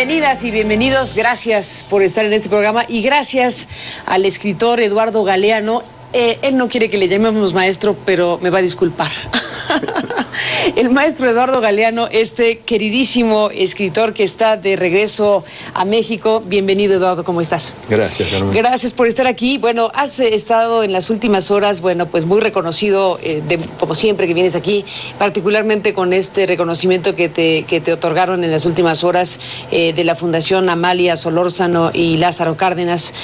Bienvenidas y bienvenidos, gracias por estar en este programa y gracias al escritor Eduardo Galeano. Él no quiere que le llamemos maestro, pero me va a disculpar. El maestro Eduardo Galeano, este queridísimo escritor que está de regreso a México. Bienvenido, Eduardo, ¿cómo estás? Gracias, Carmen. Gracias por estar aquí. Bueno, has estado en las últimas horas, bueno, pues muy reconocido, como siempre que vienes aquí, particularmente con este reconocimiento que te otorgaron en las últimas horas de la Fundación Amalia Solórzano y Lázaro Cárdenas,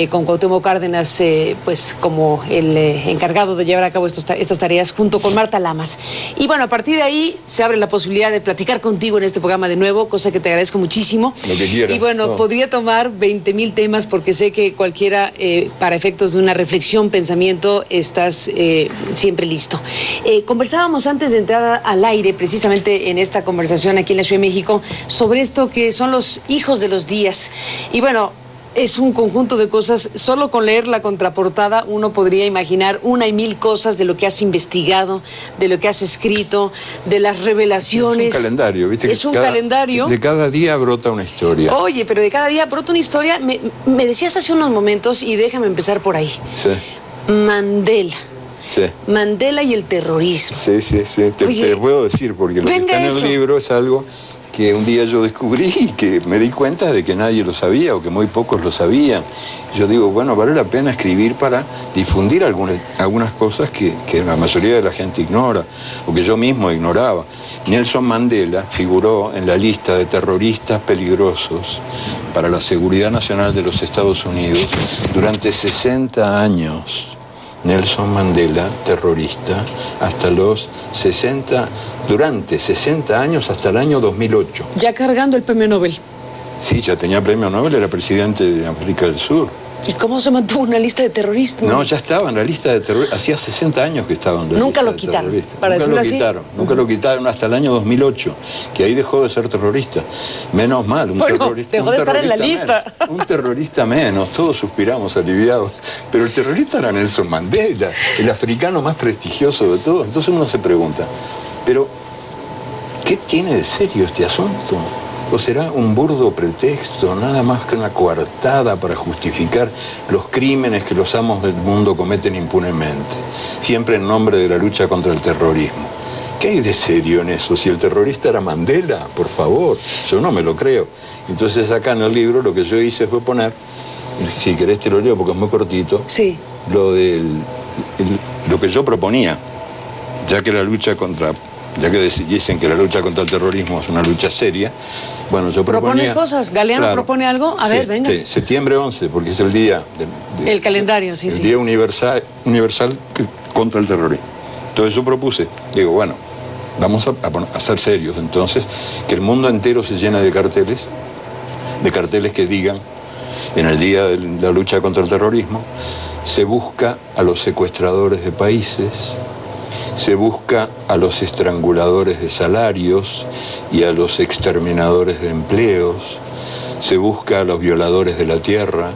con Cuauhtémoc Cárdenas, pues como el encargado de llevar a cabo estas tareas junto con Marta Lamas. Y bueno, a partir de ahí se abre la posibilidad de platicar contigo en este programa de nuevo, cosa que te agradezco muchísimo. Lo que quieras. Y bueno, podría tomar 20,000 temas porque sé que cualquiera, para efectos de una reflexión, pensamiento, estás siempre listo. Conversábamos antes de entrar al aire, precisamente en esta conversación aquí en la Ciudad de México, sobre esto que son los hijos de los días. Y bueno, es un conjunto de cosas. Solo con leer la contraportada uno podría imaginar una y mil cosas de lo que has investigado, de lo que has escrito, de las revelaciones. Es un calendario, ¿viste? Es un calendario. De cada día brota una historia. Oye, pero de cada día brota una historia. Me decías hace unos momentos, y déjame empezar por ahí. Sí. Mandela. Sí. Mandela y el terrorismo. Sí. Te puedo decir, porque lo que está en el libro es algo que un día yo descubrí y que me di cuenta de que nadie lo sabía o que muy pocos lo sabían. Yo digo, bueno, vale la pena escribir para difundir algunas cosas que la mayoría de la gente ignora o que yo mismo ignoraba. Nelson Mandela figuró en la lista de terroristas peligrosos para la seguridad nacional de los Estados Unidos durante 60 años. Nelson Mandela, terrorista, durante 60 años hasta el año 2008. Ya cargando el premio Nobel. Sí, ya tenía premio Nobel, era presidente de África del Sur. ¿Y cómo se mantuvo una lista de terroristas? No, ya estaba en la lista de terroristas, hacía 60 años que estaba en la lista de terroristas. Nunca lo quitaron hasta el año 2008, que ahí dejó de ser terrorista. Menos mal, terrorista. Dejó de estar en la lista. Un terrorista menos, todos suspiramos aliviados. Pero el terrorista era Nelson Mandela, el africano más prestigioso de todos. Entonces uno se pregunta, pero ¿qué tiene de serio este asunto? ¿O será un burdo pretexto, nada más que una coartada para justificar los crímenes que los amos del mundo cometen impunemente, siempre en nombre de la lucha contra el terrorismo? ¿Qué hay de serio en eso? Si el terrorista era Mandela, por favor, yo no me lo creo. Entonces acá en el libro lo que yo hice fue poner, si querés te lo leo porque es muy cortito, sí, lo que yo proponía, ya que dicen que la lucha contra el terrorismo es una lucha seria, bueno, yo proponía... ¿Propones cosas? ¿Galeano propone algo? A ver, venga. Sí, septiembre 11, porque es el día... el calendario, sí. El día universal contra el terrorismo. Entonces yo propuse, digo, bueno, vamos a ser serios, entonces, que el mundo entero se llene de carteles que digan, en el día de la lucha contra el terrorismo, se busca a los secuestradores de países, se busca a los estranguladores de salarios y a los exterminadores de empleos, se busca a los violadores de la tierra,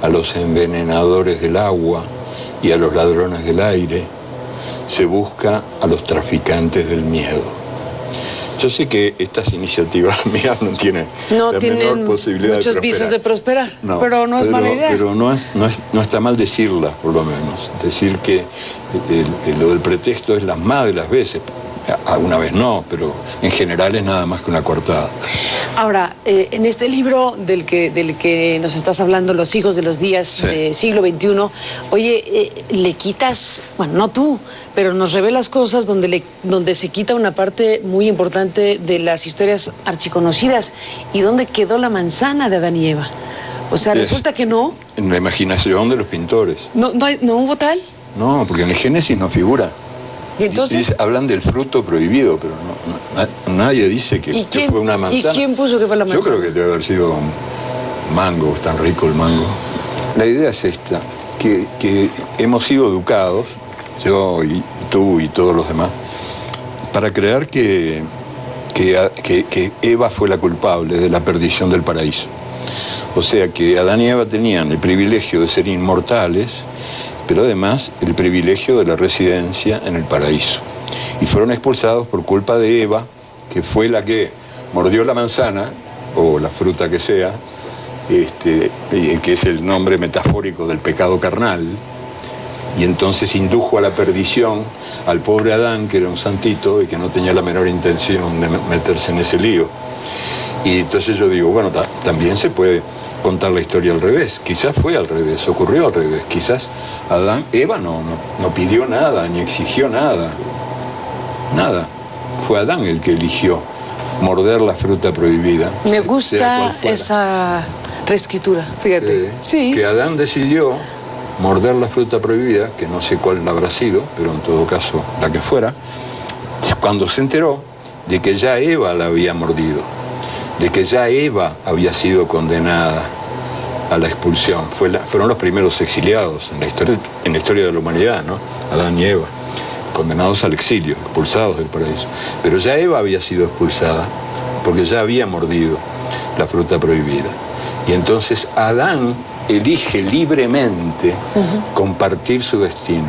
a los envenenadores del agua y a los ladrones del aire, se busca a los traficantes del miedo. Yo sé que estas iniciativas mías no tienen menor posibilidad muchos de visos de prosperar, pero no es mala idea. Pero no está mal decirlas, por lo menos. Decir que lo del pretexto es las más de las veces. Alguna vez no, pero en general es nada más que una coartada. Ahora, en este libro del que nos estás hablando, Los hijos de los días del siglo XXI, oye, le quitas, bueno, no tú, pero nos revelas cosas donde se quita una parte muy importante de las historias archiconocidas. ¿Y dónde quedó la manzana de Adán y Eva? O sea, resulta que no. En la imaginación de los pintores. ¿No hubo tal? No, porque en el Génesis no figura. ¿Y entonces? Hablan del fruto prohibido, pero nadie dice que fue una manzana. ¿Y quién puso que fue la manzana? Yo creo que debe haber sido un mango, tan rico el mango. La idea es esta, que hemos sido educados, yo y tú y todos los demás, para creer que Eva fue la culpable de la perdición del paraíso. O sea que Adán y Eva tenían el privilegio de ser inmortales, pero además el privilegio de la residencia en el paraíso. Y fueron expulsados por culpa de Eva, que fue la que mordió la manzana o la fruta que sea, que es el nombre metafórico del pecado carnal, y entonces indujo a la perdición al pobre Adán, que era un santito y que no tenía la menor intención de meterse en ese lío. Y entonces yo digo, bueno, también se puede contar la historia al revés. Quizás fue al revés, ocurrió al revés. Quizás Eva no pidió nada, ni exigió nada. Nada. Fue Adán el que eligió morder la fruta prohibida. Me gusta esa reescritura, fíjate. Sí. Que Adán decidió morder la fruta prohibida, que no sé cuál habrá sido, pero en todo caso la que fuera, cuando se enteró de que ya Eva la había mordido, de que ya Eva había sido condenada a la expulsión. Fueron los primeros exiliados en la historia de la humanidad, ¿no? Adán y Eva, condenados al exilio, expulsados del paraíso. Pero ya Eva había sido expulsada porque ya había mordido la fruta prohibida. Y entonces Adán elige libremente compartir su destino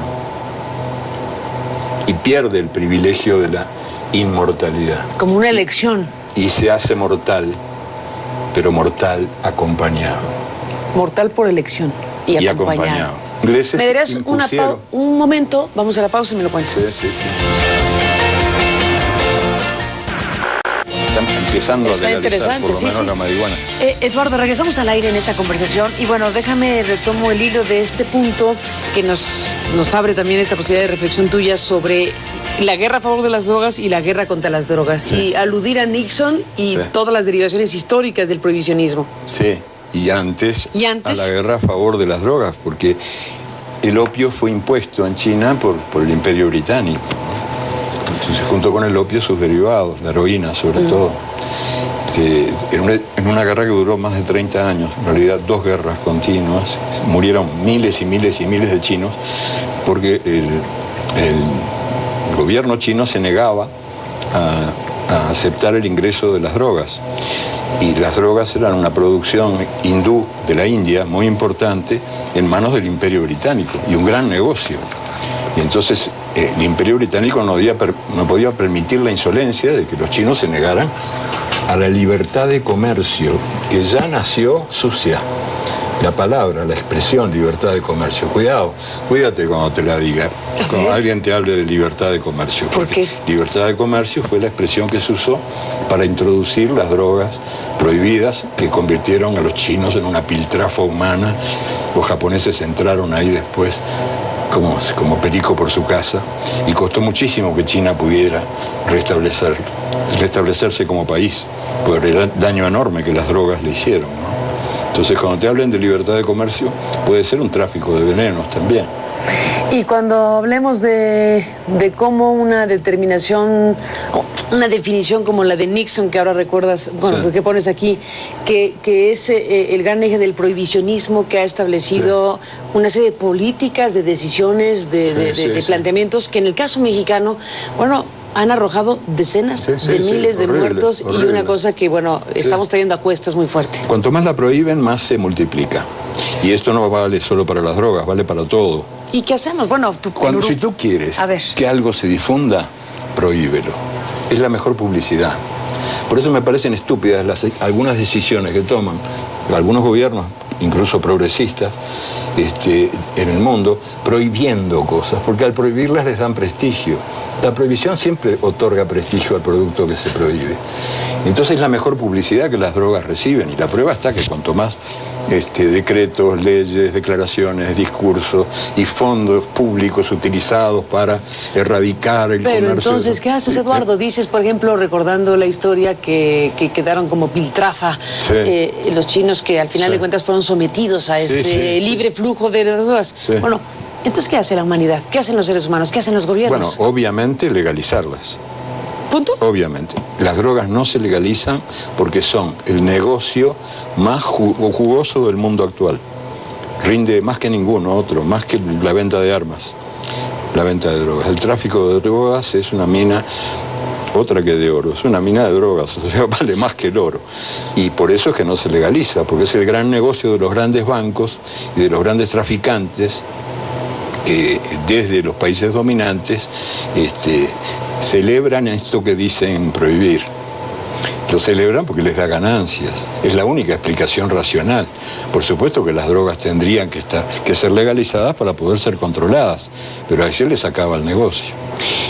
y pierde el privilegio de la inmortalidad. Como una elección. Y se hace mortal, pero mortal acompañado. Mortal por elección y acompañado. Ingleses ¿me darías un momento? Vamos a la pausa y me lo cuentas. Sí. Están empezando a legalizar por lo menos la marihuana. Eduardo, regresamos al aire en esta conversación y bueno, déjame retomo el hilo de este punto que nos abre también esta posibilidad de reflexión tuya sobre la guerra a favor de las drogas y la guerra contra las drogas. Sí. Y aludir a Nixon y todas las derivaciones históricas del prohibicionismo. Sí, y antes a la guerra a favor de las drogas, porque el opio fue impuesto en China por el Imperio Británico. Entonces, junto con el opio, sus derivados, la heroína sobre todo. En una guerra que duró más de 30 años, en realidad 2 guerras continuas, murieron miles y miles y miles de chinos, porque el gobierno chino se negaba a aceptar el ingreso de las drogas. Y las drogas eran una producción hindú de la India muy importante en manos del Imperio Británico y un gran negocio. Y entonces el Imperio Británico no podía permitir la insolencia de que los chinos se negaran a la libertad de comercio, que ya nació sucia. La palabra, la expresión libertad de comercio. Cuídate cuando te la diga, cuando alguien te hable de libertad de comercio. ¿Por qué? Libertad de comercio fue la expresión que se usó para introducir las drogas prohibidas que convirtieron a los chinos en una piltrafa humana. Los japoneses entraron ahí después como perico por su casa, y costó muchísimo que China pudiera restablecerse como país por el daño enorme que las drogas le hicieron, ¿no? Entonces, cuando te hablen de libertad de comercio, puede ser un tráfico de venenos también. Y cuando hablemos de cómo una determinación, una definición como la de Nixon, que ahora recuerdas, bueno, que pones aquí, que es el gran eje del prohibicionismo que ha establecido una serie de políticas, de decisiones, de planteamientos, que en el caso mexicano, bueno, han arrojado decenas de miles de muertos y una cosa que, bueno, estamos trayendo a cuestas muy fuerte. Cuanto más la prohíben, más se multiplica. Y esto no vale solo para las drogas, vale para todo. ¿Y qué hacemos? Bueno, si tú quieres que algo se difunda, prohíbelo. Es la mejor publicidad. Por eso me parecen estúpidas algunas decisiones que toman algunos gobiernos, incluso progresistas, en el mundo, prohibiendo cosas, porque al prohibirlas les dan prestigio. La prohibición siempre otorga prestigio al producto que se prohíbe. Entonces es la mejor publicidad que las drogas reciben, y la prueba está que cuanto más decretos, leyes, declaraciones, discursos y fondos públicos utilizados para erradicar el comercio... Pero entonces, ¿qué haces, Eduardo? Dices, por ejemplo, recordando la historia que quedaron como piltrafa, los chinos que al final de cuentas fueron sometidos a libre flujo de las drogas. Bueno, entonces, ¿qué hace la humanidad? ¿Qué hacen los seres humanos? ¿Qué hacen los gobiernos? Bueno, obviamente legalizarlas. ¿Punto? Obviamente. Las drogas no se legalizan porque son el negocio más jugoso del mundo actual. Rinde más que ninguno otro, más que la venta de armas, la venta de drogas. El tráfico de drogas es una mina, otra que de oro, es una mina de drogas, o sea, vale más que el oro. Y por eso es que no se legaliza, porque es el gran negocio de los grandes bancos y de los grandes traficantes que desde los países dominantes celebran esto que dicen prohibir. Lo celebran porque les da ganancias. Es la única explicación racional. Por supuesto que las drogas tendrían que ser legalizadas para poder ser controladas, pero a se les acaba el negocio.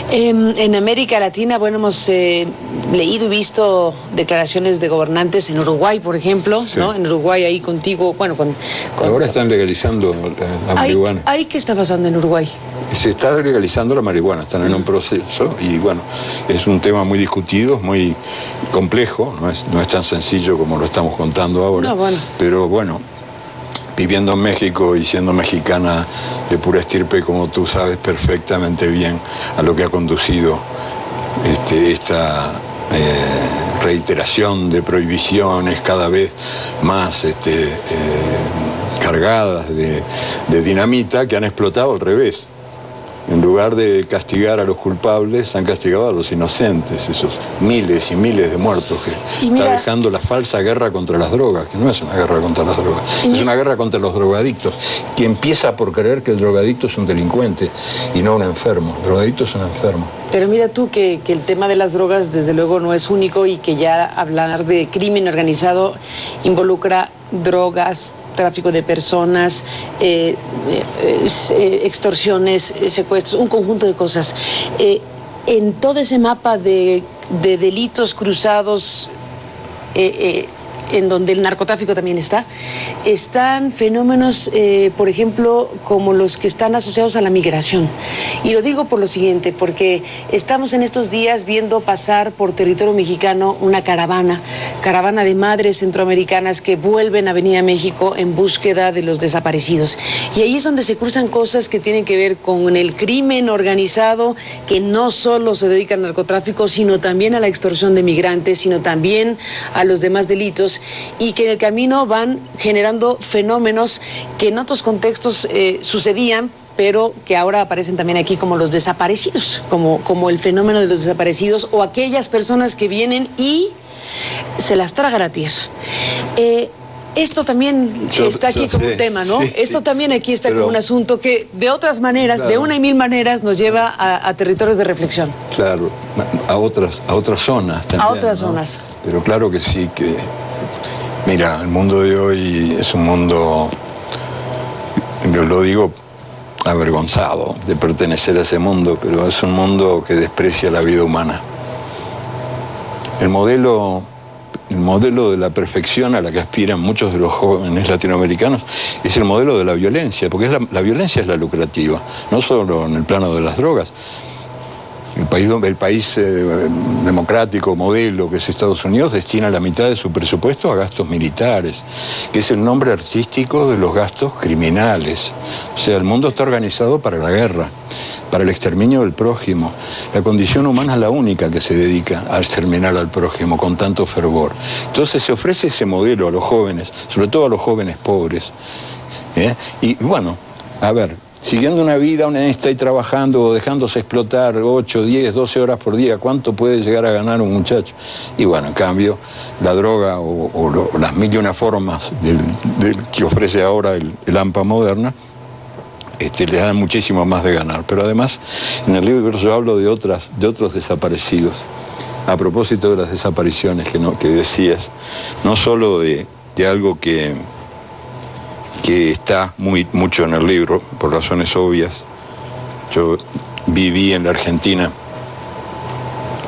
En América Latina, bueno, hemos leído y visto declaraciones de gobernantes en Uruguay, por ejemplo, sí, ¿no? En Uruguay, ahí contigo, bueno, con... Ahora están legalizando la marihuana. ¿Ahí qué está pasando en Uruguay? Se está legalizando la marihuana, están en un proceso y bueno, es un tema muy discutido, muy complejo, no es tan sencillo como lo estamos contando ahora, no, bueno. Pero bueno, viviendo en México y siendo mexicana de pura estirpe, como tú sabes perfectamente bien, a lo que ha conducido esta reiteración de prohibiciones cada vez más cargadas de dinamita, que han explotado al revés. En lugar de castigar a los culpables, han castigado a los inocentes, esos miles y miles de muertos que está dejando la falsa guerra contra las drogas, que no es una guerra contra las drogas, es una guerra contra los drogadictos, que empieza por creer que el drogadicto es un delincuente y no un enfermo. El drogadicto es un enfermo. Pero mira tú que el tema de las drogas desde luego no es único y que ya hablar de crimen organizado involucra drogas, tráfico de personas, extorsiones, secuestros, un conjunto de cosas. En todo ese mapa de delitos cruzados, en donde el narcotráfico también están fenómenos, por ejemplo, como los que están asociados a la migración. Y lo digo por lo siguiente, porque estamos en estos días viendo pasar por territorio mexicano una caravana de madres centroamericanas que vuelven a venir a México en búsqueda de los desaparecidos. Y ahí es donde se cruzan cosas que tienen que ver con el crimen organizado, que no solo se dedica al narcotráfico, sino también a la extorsión de migrantes, sino también a los demás delitos, y que en el camino van generando fenómenos que en otros contextos sucedían, pero que ahora aparecen también aquí como los desaparecidos, como el fenómeno de los desaparecidos, o aquellas personas que vienen y se las traga la tierra. Esto también está aquí como un tema, ¿no? Sí, esto también aquí está como un asunto que de otras maneras, claro, de una y mil maneras, nos lleva a territorios de reflexión. Claro, a otras zonas también. A otras zonas. Pero claro que sí, que... Mira, el mundo de hoy es un mundo, yo lo digo avergonzado de pertenecer a ese mundo, pero es un mundo que desprecia la vida humana. El modelo de la perfección a la que aspiran muchos de los jóvenes latinoamericanos es el modelo de la violencia, porque la violencia es la lucrativa, no solo en el plano de las drogas. El país democrático, modelo, que es Estados Unidos, destina la mitad de su presupuesto a gastos militares, que es el nombre artístico de los gastos criminales. O sea, el mundo está organizado para la guerra, para el exterminio del prójimo. La condición humana es la única que se dedica a exterminar al prójimo con tanto fervor. Entonces se ofrece ese modelo a los jóvenes, sobre todo a los jóvenes pobres. Y bueno, a ver, siguiendo una vida honesta y trabajando o dejándose explotar 8, 10, 12 horas por día, ¿cuánto puede llegar a ganar un muchacho? Y bueno, en cambio, la droga o las mil y una formas del que ofrece ahora el AMPA moderna, le dan muchísimo más de ganar. Pero además, en el libro yo hablo de otros desaparecidos. A propósito de las desapariciones que decías, no solo de algo que está mucho en el libro, por razones obvias. Yo viví en la Argentina,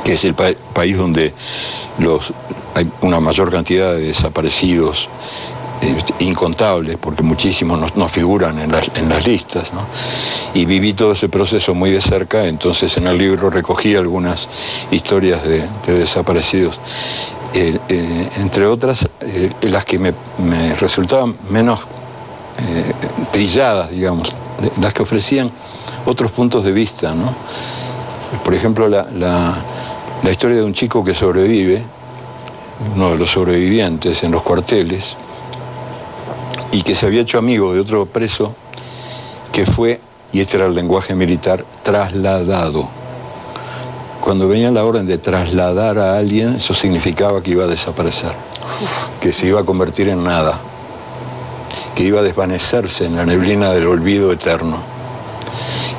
que es el país donde hay una mayor cantidad de desaparecidos, incontables, porque muchísimos no figuran en las listas, ¿no? Y viví todo ese proceso muy de cerca, entonces en el libro recogí algunas historias de desaparecidos. Entre otras, las que me resultaban menos trilladas, digamos, las que ofrecían otros puntos de vista, ¿no? Por ejemplo, la historia de un chico que sobrevive, uno de los sobrevivientes en los cuarteles, y que se había hecho amigo de otro preso que fue, y este era el lenguaje militar, trasladado. Cuando venía la orden de trasladar a alguien, eso significaba que iba a desaparecer, que se iba a convertir en nada, que iba a desvanecerse en la neblina del olvido eterno.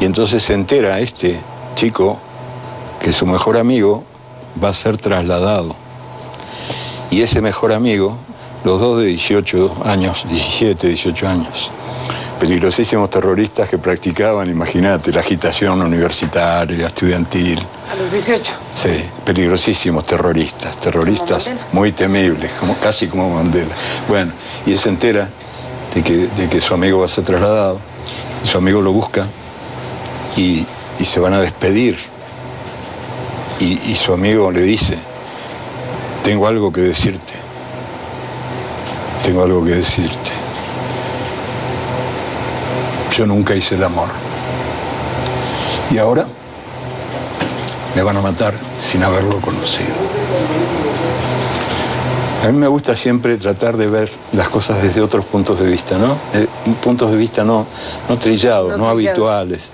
Y entonces se entera este chico que su mejor amigo va a ser trasladado. Y ese mejor amigo, los dos de 18 años, 17, 18 años, peligrosísimos terroristas que practicaban, imagínate, la agitación universitaria, estudiantil. A los 18. Sí, peligrosísimos terroristas muy temibles, casi como Mandela. Bueno, y él se entera de que su amigo va a ser trasladado, y su amigo lo busca y se van a despedir. Y su amigo le dice, tengo algo que decirte. Tengo algo que decirte. Yo nunca hice el amor. Y ahora me van a matar sin haberlo conocido. A mí me gusta siempre tratar de ver las cosas desde otros puntos de vista, ¿no? Puntos de vista no trillados, no habituales.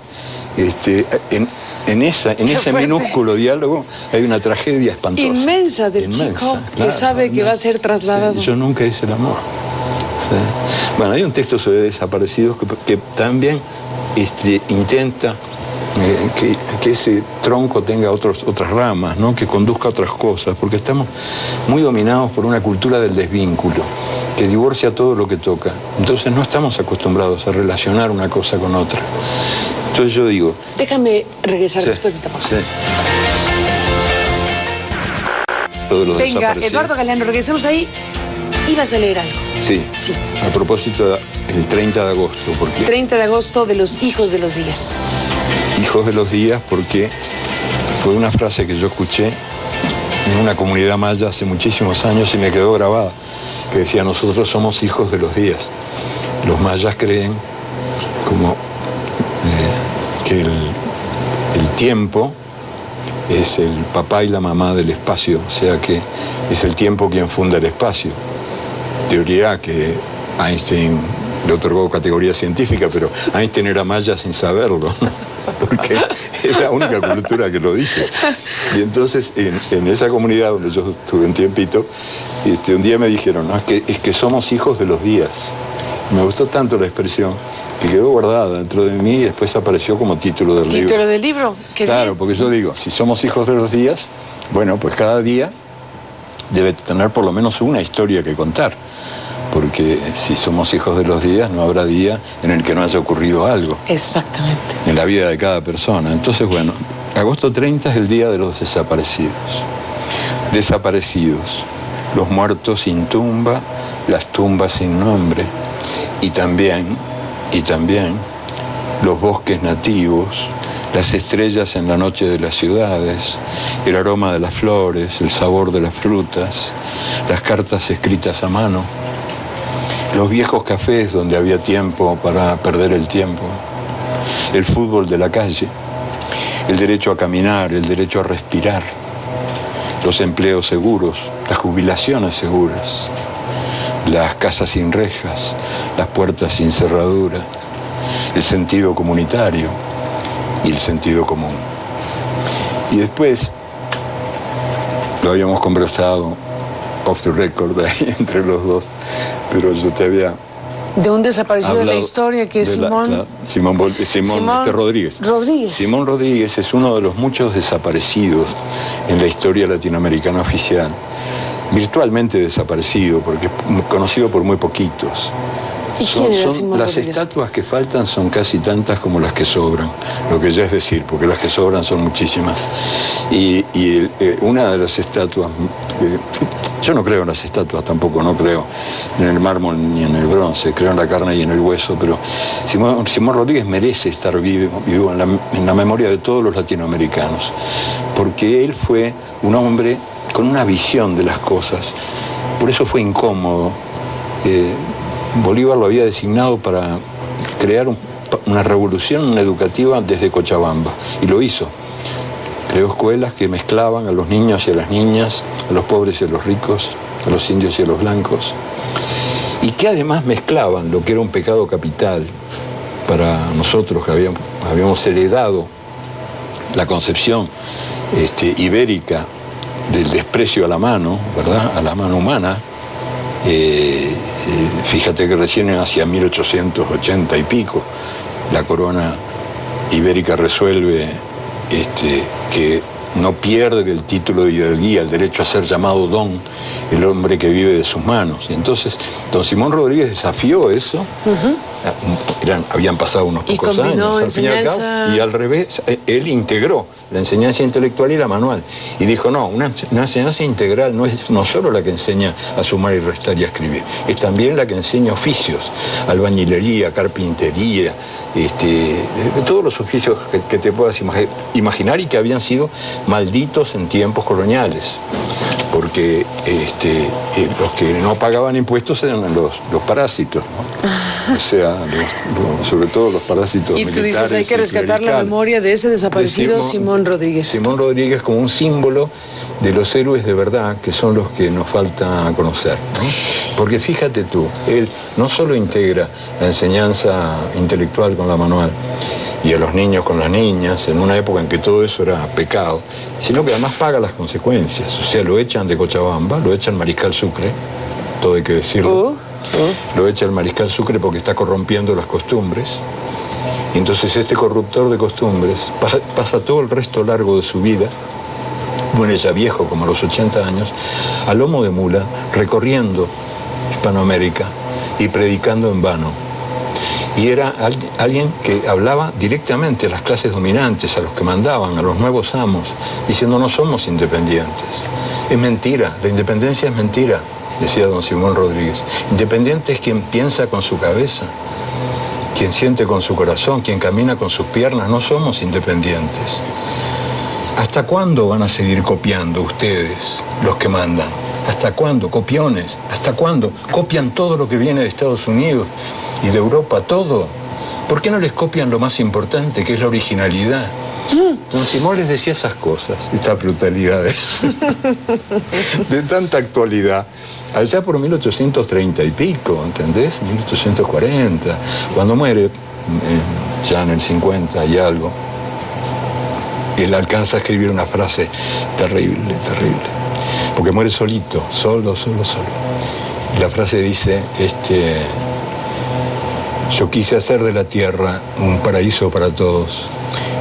En ese minúsculo diálogo hay una tragedia espantosa. Inmensa del chico que sabe que va a ser trasladado. Sí, yo nunca hice el amor. Sí. Bueno, hay un texto sobre desaparecidos que también intenta que ese tronco tenga otras ramas, ¿no? Que conduzca a otras cosas, porque estamos muy dominados por una cultura del desvínculo, que divorcia todo lo que toca. Entonces no estamos acostumbrados a relacionar una cosa con otra. Entonces yo digo... Déjame regresar después de esta pausa. Sí. Venga, Eduardo Galeano, regresemos ahí. Ibas a leer algo. Sí. A propósito, el 30 de agosto. Porque 30 de agosto de los hijos de los días. Hijos de los días porque fue una frase que yo escuché en una comunidad maya hace muchísimos años y me quedó grabada, que decía, nosotros somos hijos de los días. Los mayas creen como que el tiempo es el papá y la mamá del espacio, o sea que es el tiempo quien funda el espacio. Teoría que Einstein le otorgó categoría científica, pero Einstein era maya sin saberlo, ¿no? Porque es la única cultura que lo dice. Y entonces en esa comunidad donde yo estuve un tiempito, un día me dijeron, no, es que somos hijos de los días. Me gustó tanto la expresión que quedó guardada dentro de mí y después apareció como título del libro. ¿Título del libro? Qué claro, bien. Porque yo digo, si somos hijos de los días, bueno, pues cada día debe tener por lo menos una historia que contar. Porque si somos hijos de los días, no habrá día en el que no haya ocurrido algo. Exactamente. En la vida de cada persona. Entonces, bueno, agosto 30 es el día de los desaparecidos. Desaparecidos. Los muertos sin tumba, las tumbas sin nombre. Y también los bosques nativos, las estrellas en la noche de las ciudades, el aroma de las flores, el sabor de las frutas, las cartas escritas a mano, los viejos cafés donde había tiempo para perder el tiempo, el fútbol de la calle, el derecho a caminar, el derecho a respirar, los empleos seguros, las jubilaciones seguras, las casas sin rejas, las puertas sin cerraduras, el sentido comunitario y el sentido común. Y después, lo habíamos conversado off the record ahí entre los dos, pero yo te había... De un desaparecido de la historia que es Simón Rodríguez. Simón Rodríguez es uno de los muchos desaparecidos en la historia latinoamericana oficial. Virtualmente desaparecido, porque es conocido por muy poquitos. ¿Y quién era Simón Las Rodríguez? estatuas que faltan son casi tantas como las que sobran, lo que ya es decir, porque las que sobran son muchísimas. Y una de las estatuas, yo no creo en las estatuas tampoco, no creo en el mármol ni en el bronce, creo en la carne y en el hueso, pero Simón Rodríguez merece estar vivo en la memoria de todos los latinoamericanos, porque él fue un hombre con una visión de las cosas, por eso fue incómodo. Bolívar lo había designado para crear una revolución educativa desde Cochabamba, y lo hizo. Creó escuelas que mezclaban a los niños y a las niñas, a los pobres y a los ricos, a los indios y a los blancos, y que además mezclaban lo que era un pecado capital para nosotros que habíamos heredado la concepción ibérica del desprecio a la mano, ¿verdad?, a la mano humana. Fíjate que recién hacia 1880 y pico la corona ibérica resuelve que no pierde el título de hidalguía, el derecho a ser llamado don, el hombre que vive de sus manos. Y entonces, don Simón Rodríguez desafió eso. Habían pasado unos pocos años, al fin y al cabo, y al revés, él integró la enseñanza intelectual y la manual. Y dijo, no, una enseñanza integral no es no solo la que enseña a sumar y restar y a escribir, es también la que enseña oficios, albañilería, carpintería, todos los oficios que te puedas imaginar y que habían sido malditos en tiempos coloniales, porque los que no pagaban impuestos eran los parásitos, ¿no? O sea, sobre todo los parásitos militares. Y tú dices, hay que rescatar la memoria de ese desaparecido Simón Rodríguez. Simón Rodríguez como un símbolo de los héroes de verdad, que son los que nos falta conocer, ¿no? Porque fíjate tú, él no solo integra la enseñanza intelectual con la manual, y a los niños con las niñas, en una época en que todo eso era pecado, sino que además paga las consecuencias. O sea, lo echan de Cochabamba, lo echan Mariscal Sucre, todo hay que decirlo. Lo echa el Mariscal Sucre porque está corrompiendo las costumbres. Y entonces este corruptor de costumbres pasa todo el resto largo de su vida, bueno, ya viejo, como a los 80 años, a lomo de mula, recorriendo Hispanoamérica y predicando en vano. Y era alguien que hablaba directamente a las clases dominantes, a los que mandaban, a los nuevos amos, diciendo, no somos independientes. Es mentira, la independencia es mentira, decía don Simón Rodríguez. Independiente es quien piensa con su cabeza, quien siente con su corazón, quien camina con sus piernas. No somos independientes. ¿Hasta cuándo van a seguir copiando ustedes, los que mandan? ¿Hasta cuándo? Copiones. ¿Hasta cuándo? Copian todo lo que viene de Estados Unidos y de Europa, todo. ¿Por qué no les copian lo más importante, que es la originalidad? Don Simón les decía esas cosas, estas brutalidades, de tanta actualidad, allá por 1830 y pico, ¿entendés? 1840, cuando muere, ya en el 50 y algo, él alcanza a escribir una frase terrible, terrible, porque muere solito, solo. La frase dice, yo quise hacer de la tierra un paraíso para todos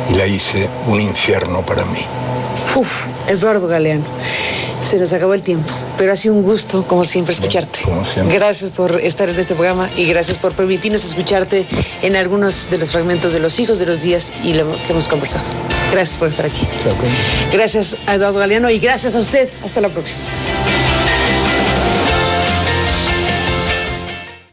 y la hice un infierno para mí. Eduardo Galeano, se nos acabó el tiempo, pero ha sido un gusto, como siempre, escucharte. Como siempre. Gracias por estar en este programa y gracias por permitirnos escucharte en algunos de los fragmentos de Los Hijos de los Días y lo que hemos conversado. Gracias por estar aquí. Chao. Gracias a Eduardo Galeano y gracias a usted. Hasta la próxima.